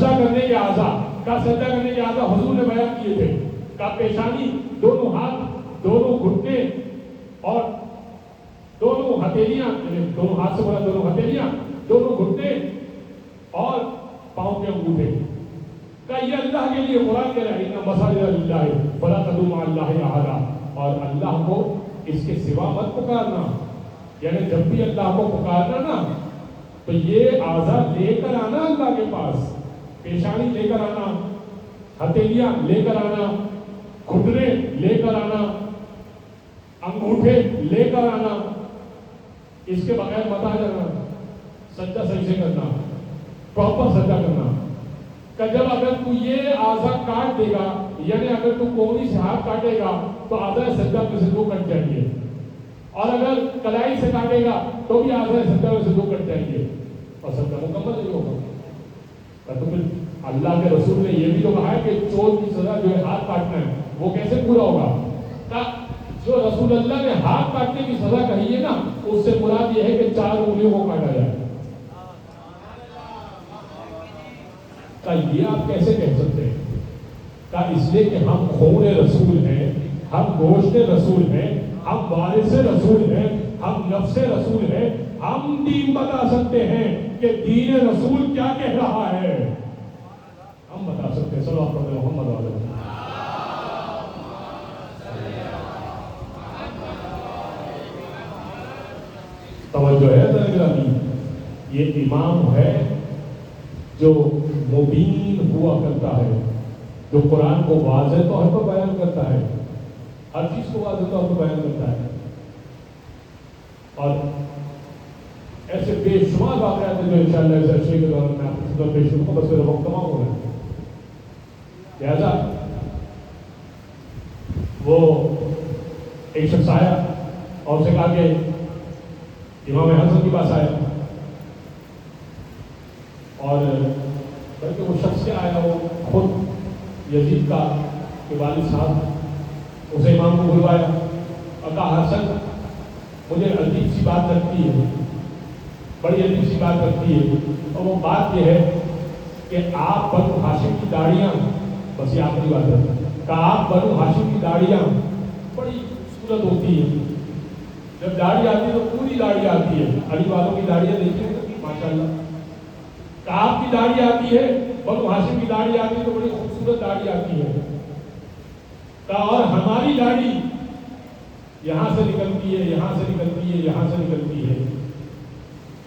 کرنے کے اعضاء کا سجدہ کرنے کے اعضاء حضور نے بیان کیے تھے. کا پیشانی، دونوں ہاتھ، دونوں گھٹنے اور دونوں ہتھیلیاں، یعنی دونوں ہاتھ سے بولا دونوں ہتھیلیاں، دونوں گھٹنے اور پاؤں کے انگوٹھے. کہ یہ اللہ کے لیے قرآن کہہ رہا ہے اِنَّ مَسَاجِدَ لِلَّهِ فَلَا تَدْعُوا مَعَ اللَّهِ أَحَدًا. اور اللہ کو اس کے سوا مت پکارنا. یعنی جب بھی اللہ کو پکارنا نا تو یہ اعضاء لے کر آنا اللہ کے پاس. پیشانی لے کر آنا، ہتھیلیاں لے کر آنا، گھٹنے لے کر آنا، انگوٹھے لے کر آنا. اس کے بغیر مت آ جانا. سجدہ صحیح سے کرنا، پراپر سجدہ کرنا. کہ جب اگر تو یہ اعضاء کاٹ دے گا، یعنی اگر تو کونی سے ہاتھ کاٹے گا تو اعضاء سجدہ میں سے دو کٹ جائیں گے. اور اگر کلائی سے کاٹے گا تو بھی آدھا سجدہ میں سے 2 کٹ جائیں گے اور سجدہ مکمل نہیں ہوگا. تو پھر اللہ کے رسول نے یہ بھی تو کہا ہے کہ چور کی سزا جو ہے ہاتھ کاٹنا ہے وہ کیسے پورا ہوگا؟ جو رسول اللہ نے ہاتھ کاٹنے کی سزا کہی ہے نا اس سے مراد یہ ہے کہ 4 انگلیوں کو کاٹا جائے. یہ آپ کیسے کہہ سکتے ہیں؟ اس لیے کہ ہم خون رسول ہیں, ہم گوشت رسول ہیں, ہم وارث رسول ہیں, ہم نفس رسول ہیں. ہم دین بتا سکتے ہیں کہ دین رسول کیا کہہ رہا ہے, ہم بتا سکتے ہیں. صلوات پڑھتے محمد علیہ وسلم. توجہ ہے درگرامی, یہ امام ہے جو مبین ہوا کرتا ہے, جو قرآن کو واضح طور پر بیان کرتا ہے, ہر چیز کو واضح طور پر بیان کرتا ہے. اور ایسے بے شمار واقعات ہیں جو انشاءاللہ اس عرصے کے دوران میں آپ کو خدمت پیش کروں گا, بس میرا وقت تمام ہو رہا ہے. لہذا وہ ایک شخص آیا اور اسے کہا کہ امام حسن کے پاس آیا, اور بلکہ وہ شخص کیا آیا, وہ خود یزید کا کہ والد صاحب اسے امام کو بلوایا اور کہا حسن مجھے عجیب سی بات لگتی ہے, بڑی عجیب سی بات لگتی ہے, اور وہ بات یہ ہے کہ آپ بنو ہاشم کی داڑیاں, بس یہ آخری بات ہے, کہ آپ بنو ہاشم کی داڑیاں بڑی خوبصورت ہوتی ہیں. جب داڑھی آتی ہے تو پوری داڑھی آتی ہے, علی والوں کی داڑیاں دیکھیں ماشاء اللہ, آپ کی داڑھی آتی ہے, بنو ہاشم کی داڑھی آتی ہے تو بڑی خوبصورت داڑھی آتی ہے. اور ہماری داڑھی یہاں سے نکلتی ہے, یہاں سے نکلتی ہے, یہاں سے نکلتی ہے,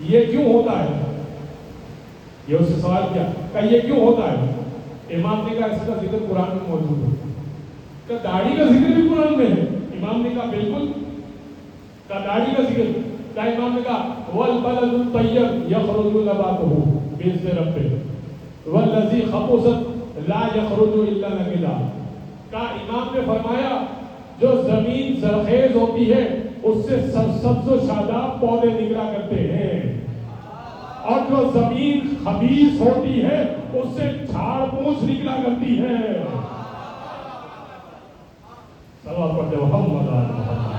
یہ کیوں ہوتا ہے؟ یہ اس سے سوال کیا کہ یہ کیوں ہوتا ہے؟ امام نے کہا اس کا ذکر قرآن میں موجود ہے. کہ داڑھی کا ذکر بھی قرآن میں ہے. امام نے کہا بالکل, کہ داڑھی کا ذکر, کہ امام نے کہا والبلد الطیب یخرج نباتہ بإذن ربہ والذی خبث لا یخرج الا نکدا. کہ امام نے فرمایا جو زمین زرخیز ہوتی ہے اس سے سبز و شاداب پودے نکلا کرتے ہیں, اور جو زمین خبیث ہوتی ہے اس سے جھاڑ پوچھ نکلا کرتی ہے. صلوات پڑھتے محمد علیہ محمد.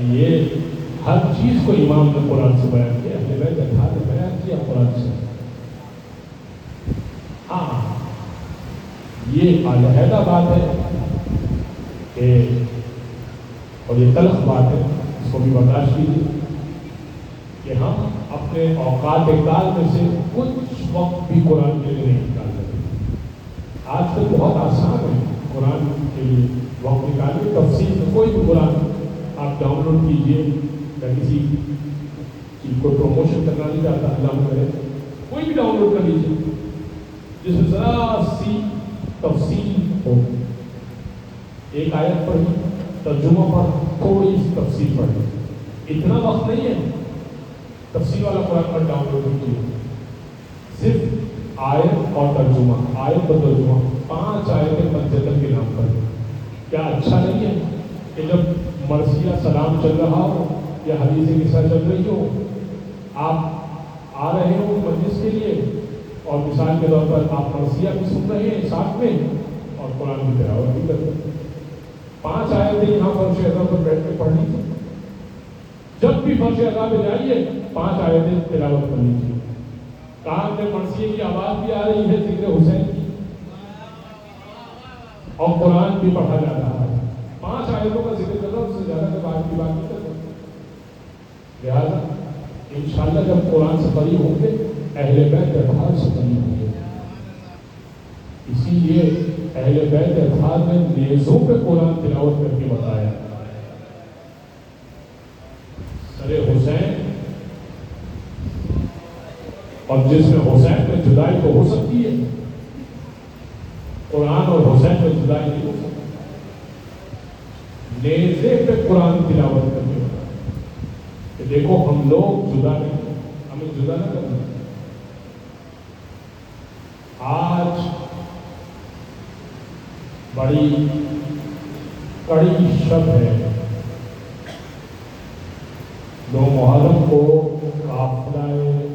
یہ ہر چیز کو امام نے قرآن سے بیان کیا, اہل بیت اطہار نے بیان کیا قرآن سے. ہاں یہ علیحدہ بات ہے کہ, اور یہ تلخ بات ہے, اس کو بھی برداشت کیجیے کہ ہم اپنے اوقات کال میں سے کچھ وقت بھی قرآن کے لیے نہیں نکال سکتے. آج کل بہت آسان ہے قرآن کے لیے وقت نکالنے. تفصیل میں کوئی بھی قرآن آپ ڈاؤن لوڈ کیجیے, یا کسی چیز کو پروموشن کرنا نہیں چاہتا اللہ کرے, کوئی بھی ڈاؤن لوڈ کر لیجیے جس میں ذرا سی تفصیل ہو. ایک آیت پڑھی, ترجمہ پر تھوڑی سی تفصیل پڑھی, اتنا وقت نہیں ہے تفصیل والا قرآن پر ڈاؤن لوڈ کیجیے. صرف آیت اور ترجمہ, آیت اور ترجمہ, 5 آیتیں منزل کے نام پر. کیا اچھا نہیں ہے کہ جب مرثیہ سلام چل رہا ہو یا حدیث قصہ چل رہی ہو, آپ آ رہے ہو مجلس کے لیے اور مثال کے طور پر آپ مرثیہ بھی سن رہے ہیں ساتھ میں اور قرآن کی تلاوت بھی کر رہے ہیں. 5 آیتیں یہاں فرش اعضا پر بیٹھ کے پڑھ لیجیے. جب بھی فرش اعضا پہ جائیے 5 آیتیں تلاوت کر لیجیے. کان میں مرثیے کی آواز بھی آ رہی ہے, ذکر حسین کی, اور قرآن بھی پڑھا جا رہا ہے. 5 آیتوں کا ذکر کرنا, اس سے زیادہ کے بعد کی بات نہیں کر سکتے. لہٰذا انشاءاللہ جب قرآن سے قریب ہوں گے اہل بیت اطہار سے قریب ہوں گے. اسی لیے اہل بیت اطہار نے نیزوں پہ قرآن تلاوت کر کے بتایا. سر حسین, اور جس میں حسین میں جدائی تو ہو سکتی ہے, قرآن اور حسین میں جدائی نہیں ہو سکتی. نیزے پہ قرآن تلاوت کر کے بتایا کہ دیکھو ہم لوگ جدا نہیں, ہمیں جدا نہ کرنا. آج بڑی کڑی شب ہے. 9 محرم کو قافلہ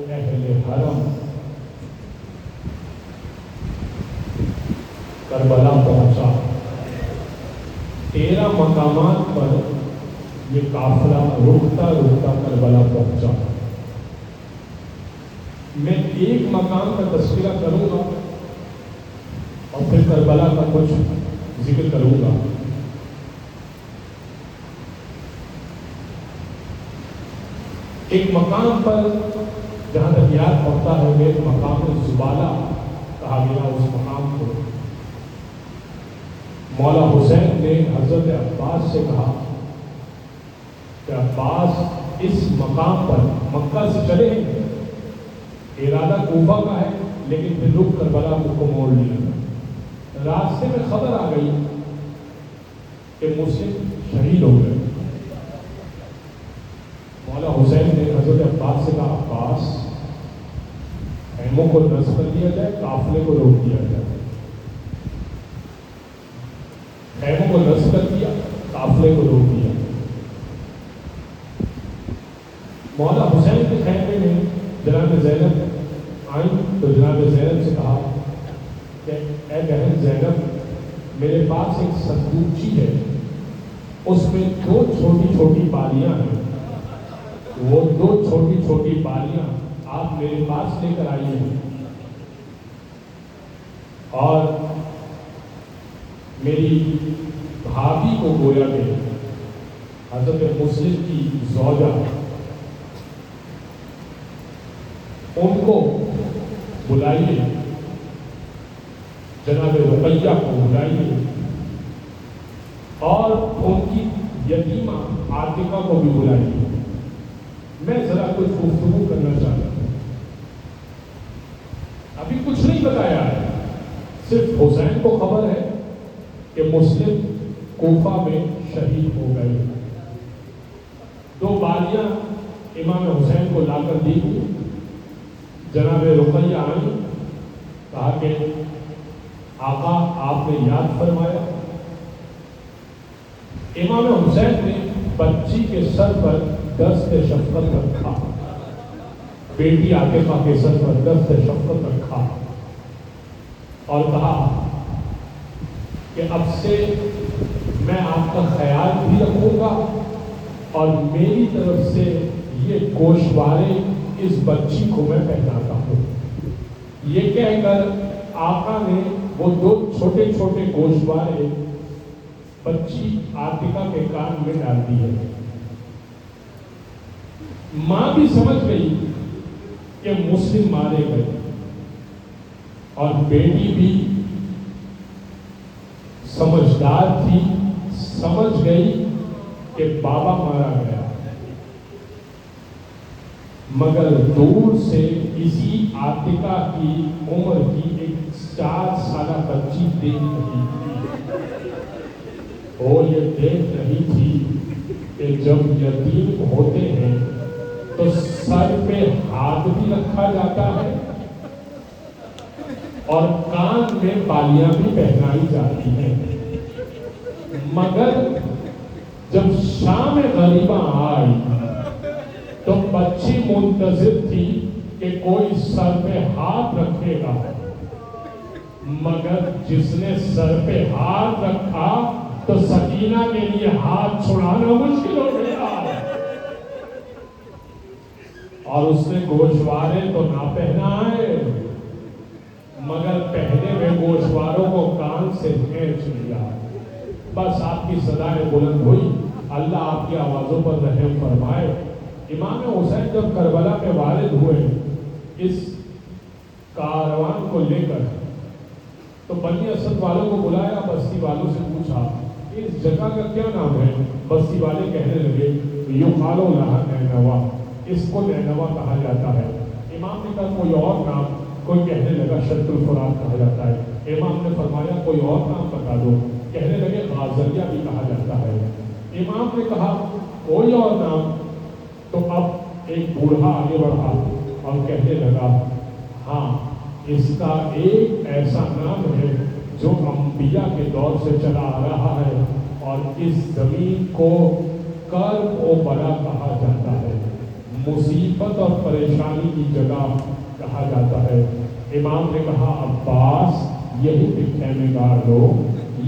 اہل حرم کربلا پہنچا. 13 مقامات پر یہ قافلہ رکتا رکتا کربلا پہنچا. میں ایک مقام کا تذکرہ کروں گا اور پھر کربلا کا کچھ ذکر کروں گا. ایک مقام پر جہاں تک یاد پڑتا ہے وہ ایک مقام زبالہ کہا گیا. اس مقام کو مولا حسین نے حضرت عباس سے کہا کہ عباس اس مقام پر مکہ سے چلے ہیں، ارادہ کوفہ کا ہے لیکن پھر رک کربلا کو موڑ لیا. راستے میں خبر آ گئی کہ مسلم شہید ہو گئے. مولا حسین نے حضرت عباس سے کہا عباس خیموں کو نصب کر دیا جائے، قافلے کو روک دیا جائے. خیموں کو نصب کر دیا، قافلے کو روک دیا. مولا حسین کے خیمے میں جناب زینب آئی تو جناب زینب سے کہا کہ اے بہن زینب میرے پاس ایک صندوقچی ہے، اس میں 2 چھوٹی چھوٹی بالیاں ہیں. وہ 2 چھوٹی چھوٹی بالیاں آپ میرے پاس لے کر آئیے اور میری بھابھی کو گویا کہ حضرت مسلم کی زوجہ ان کو بلائیے، جناب رقیہ کو بلائیے اور ان کی یتیمہ عاتقہ کو بھی بلائیے. میں ذرا کچھ گفتگو کرنا چاہتا ہوں. ابھی کچھ نہیں بتایا ہے، صرف حسین کو خبر ہے کہ مسلم کوفہ میں شہید ہو گئے. 2 بالیاں امام حسین کو لا کر دی گئی. جناب رقیہ آئی، کہا کہ آقا آپ نے یاد فرمایا. امام حسین نے بچی کے سر پر دست شفقت رکھا، بیٹی عاطفہ کے سر پر دست شفقت رکھا اور کہا کہ اب سے میں آپ کا خیال بھی رکھوں گا اور میری طرف سے یہ گوشوارے اس بچی کو میں پہناتا ہوں. یہ کہہ کر آقا نے وہ 2 چھوٹے چھوٹے گوشوارے بچی عاتقہ کے کان میں ڈال دی ہے. ماں بھی سمجھ گئی کہ مسلم مارے گئے اور بیٹی بھی سمجھدار تھی، سمجھ گئی کہ بابا مارا گیا. مگر دور سے اسی عاتقہ کی عمر کی ایک 4 سالہ بچی دیکھ رہی تھی اور یہ دیکھ رہی تھی کہ جب یتیم ہوتے ہیں تو سر پہ ہاتھ بھی رکھا جاتا ہے اور کان میں بالیاں بھی پہنائی جاتی ہیں. مگر جب شام غریبہ آئی تو بچی منتظر تھی کہ کوئی سر پہ ہاتھ رکھے گا، مگر جس نے سر پہ ہاتھ رکھا تو سکینہ کے لیے ہاتھ چھڑانا مشکل ہو گیا اور اس نے گوشوارے تو نہ پہنائے مگر پہنے ہوئے گوشواروں کو کان سے کھینچ لیا. بس آپ کی صدائیں بلند ہوئی. اللہ آپ کی آوازوں پر رحم فرمائے. امام حسین جب کربلا میں وارد ہوئے اس کاروان کو لے کر تو بنی اسد والوں کو بلایا، بستی والوں سے پوچھا اس جگہ کا کیا نام ہے. بستی والے کہنے لگے یقال لہا نینوا، اس کو نینوا کہا جاتا ہے. امام نے کہا کوئی اور نام، کوئی کہنے لگا شط الفرات کہا جاتا ہے. امام نے فرمایا کوئی اور نام بتا دو. کہنے لگے غازریہ بھی کہا جاتا ہے. امام نے کہا کوئی اور نام. تو اب ایک بوڑھا آگے بڑھا اور کہنے لگا ہاں اس کا ایک ایسا نام ہے جو انبیاء کے دور سے چلا آ رہا ہے، اور اس زمین کو کرب و بلا کہا جاتا ہے، مصیبت اور پریشانی کی جگہ کہا جاتا ہے۔ امام نے کہا عباس یہی پہ خیمے گاڑ لو،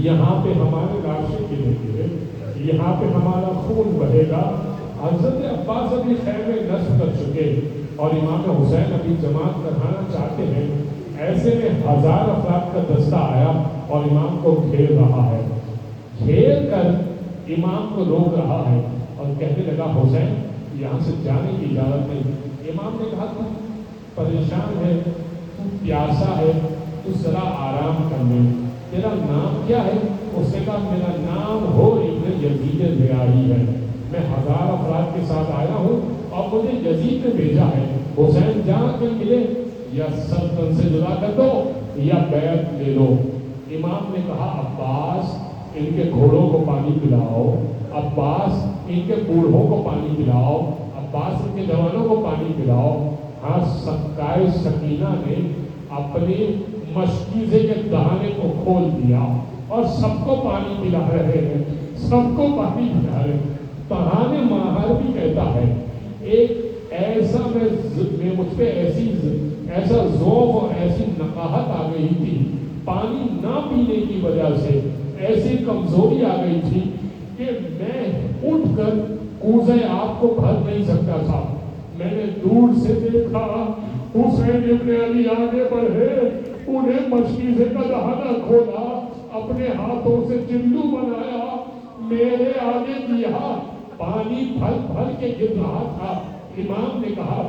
یہاں پہ ہمارے لاشیں گریں گے، یہاں پہ ہمارا خون بہے گا۔ حضرت عباس ابھی خیمے نصب کر چکے اور امام حسین ابھی جماعت کرانا چاہتے ہیں، ایسے میں 1000 افراد کا دستہ آیا اور امام کو گھیر رہا ہے، گھیر کر امام کو روک رہا ہے اور کہنے لگا حسین یہاں سے جانے کی اجازت نہیں۔ امام نے کہا تو پریشان ہے، تو پیاسا ہے، تو ذرا آرام کر لے، تیرا نام کیا ہے؟ اس نے کہا میرا نام ہو ابن یزید زیاری ہے، میں 1000 افراد کے ساتھ آیا ہوں اور مجھے یزید نے بھیجا ہے، حسین جہاں کے ملے یا سلطن سے جدا کر دو یا بیعت لے لو۔ امام نے کہا عباس ان کے گھوڑوں کو پانی پلاؤ، عباس ان کے بوڑھوں کو پانی پلاؤ، عباس ان کے جوانوں کو پانی پلاؤ۔ ہاں سکائے سکینہ نے اپنے مشکیزے کے دہانے کو کھول دیا اور سب کو پانی پلا رہے ہیں، سب کو پانی پلا رہے ہیں۔ تہانے ماہر بھی کہتا ہے ایک ایسا میں مجھ پہ ایسا ذوق اور ایسی نقاہت آ گئی تھی، پانی نہ پینے کی وجہ سے ایسی کمزوری آ گئی تھی کہ میں اٹھ کر کوزے آپ کو بھر نہیں سکتا تھا۔ میں نے دور سے دیکھا حسین ابن علی آگے بڑھے، انہیں مشکیزے کا دہانہ کھولا، اپنے ہاتھوں سے چلو بنایا، میرے آگے دیا، پانی پھل پھل کے گر رہا تھا۔ امام نے کہا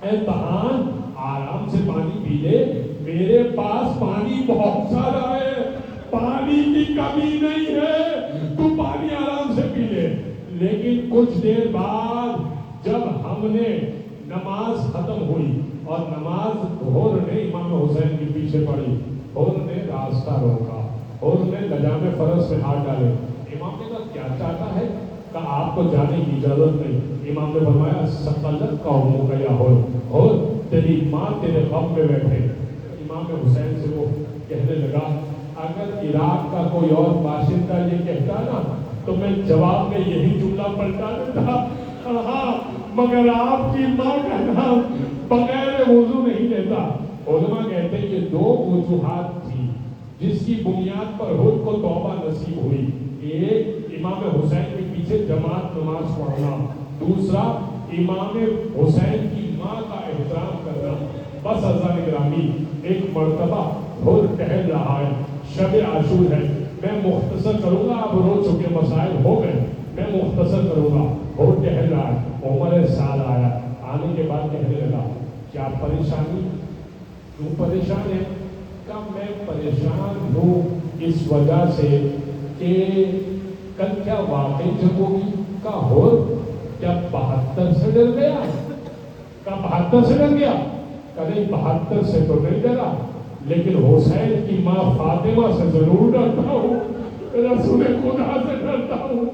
اے تہان آرام سے پانی پی لے، میرے پاس پانی بہت سارا ہے، پانی کی کمی نہیں ہے، تو پانی آرام سے پی لے۔ لیکن کچھ دیر بعد جب ہم نے نماز ختم ہوئی اور نماز ظہر نے امام حسین کے پیچھے پڑی، ظہر نے راستہ روکا، ظہر نے لجام فرس میں ہاتھ ڈالے۔ امام نے کہا کیا چاہتا ہے؟ کہا آپ کو جانے کی اجازت نہیں۔ امام نے فرمایا سقلت قوموں کا یا ہو تیری ماں تیرے غم میں بیٹھے۔ امام حسین سے وہ کہنے لگا اگر عراق کا کوئی اور باشندہ یہ کہتا نا تو میں جواب میں یہی جملہ پلٹا دیتا، ہاں مگر آپ کی ماں کا نام بغیر وضو نہیں لیتا۔ علماء کہتے ہیں یہ 2 وجوہات تھی جس کی بنیاد پر خود کو توبہ نصیب ہوئی، ایک امام حسین کے پیچھے جماعت نماز پڑھنا، دوسرا امام حسین کی ماں کا احترام کرنا۔ بس عزیزان گرامی ایک مرتبہ خود ٹہل رہا ہے، شب عاشور ہے، میں مختصر کروں گا، اب رو چکے مسائل ہو گئے، میں مختصر کروں گا۔ خود ٹہل رہا ہے، عمر سال آیا، آنے کے بعد کہنے لگا کیا پریشانی، کیوں پریشان ہے؟ کہ میں پریشان ہوں اس وجہ سے کہ کل کیا واقعی جنگ ہوگی؟ کا ہو کیا 72 سے ڈر گیا؟ کا 72 سے ڈر گیا؟ کہ نہیں 72 سے تو نہیں ڈرا، لیکن حسین کی ماں فاطمہ سے ضرور ڈرتا ہوں، رسول خدا سے ڈرتا ہوں،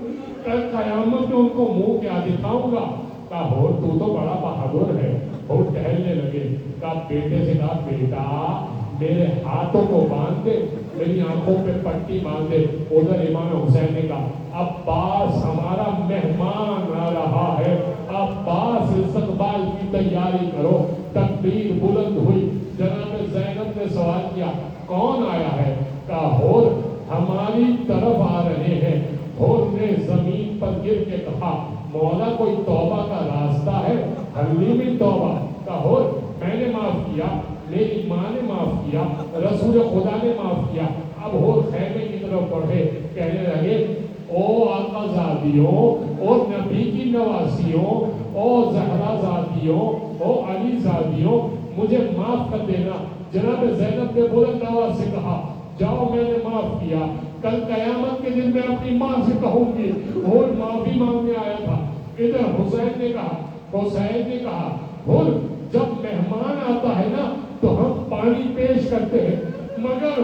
کل قیامت میں ان کو منہ کیا دکھاؤں گا؟ کہا ہو تو بڑا بہادر ہے۔ ہو ٹہلنے لگے، کہا بیٹے سے کہا بیٹا میرے ہاتھوں کو باندھ دے، میری آنکھوں پہ پٹی باندھ دے۔ ادھر امام حسین نے کہا عباس ہمارا مہمان آ رہا ہے، عباس استقبال کی تیاری کرو۔ تکبیر بلند ہوئی، جناب زینب نے سوال کیا کون آیا ہے؟ کہا ہور ہماری طرف آ رہے ہیں۔ ہور نے زمین پر گر کے کہا مولا کوئی توبہ کا راستہ ہے؟ حلیمی توبہ۔ کہا ہور میں نے معاف کیا، میری ماں نے معاف کیا، رسول خدا نے معاف کیا۔ اب ہو خیمے کی طرف بڑھے، کہنے لگے او آقا زادیوں، او نبی کی نواسیوں، او زہرا زادیوں، او علی زادیوں، مجھے معاف کر دینا۔ جناب زینب نے بلند آواز سے کہا جاؤ میں نے معاف کیا، کل قیامت کے دن میں اپنی ماں سے کہوں گی وہ معافی مانگنے آیا تھا۔ ادھر حسین نے کہا اور جب مہمان آتا ہے نا تو ہم پانی پیش کرتے ہیں، مگر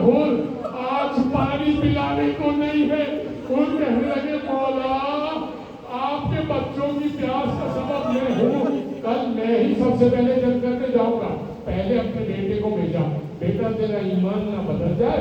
آج پانی پلانے کو نہیں ہے۔ ان کہنے لگے مولا آپ کے بچوں کی پیاس کا سبب میں ہوں، کل میں ہی سب سے پہلے جنگ کرنے جاؤں گا۔ پہلے اپنے بیٹے کو بھیجا، بیٹا تیرا ایمان نہ بدل جائے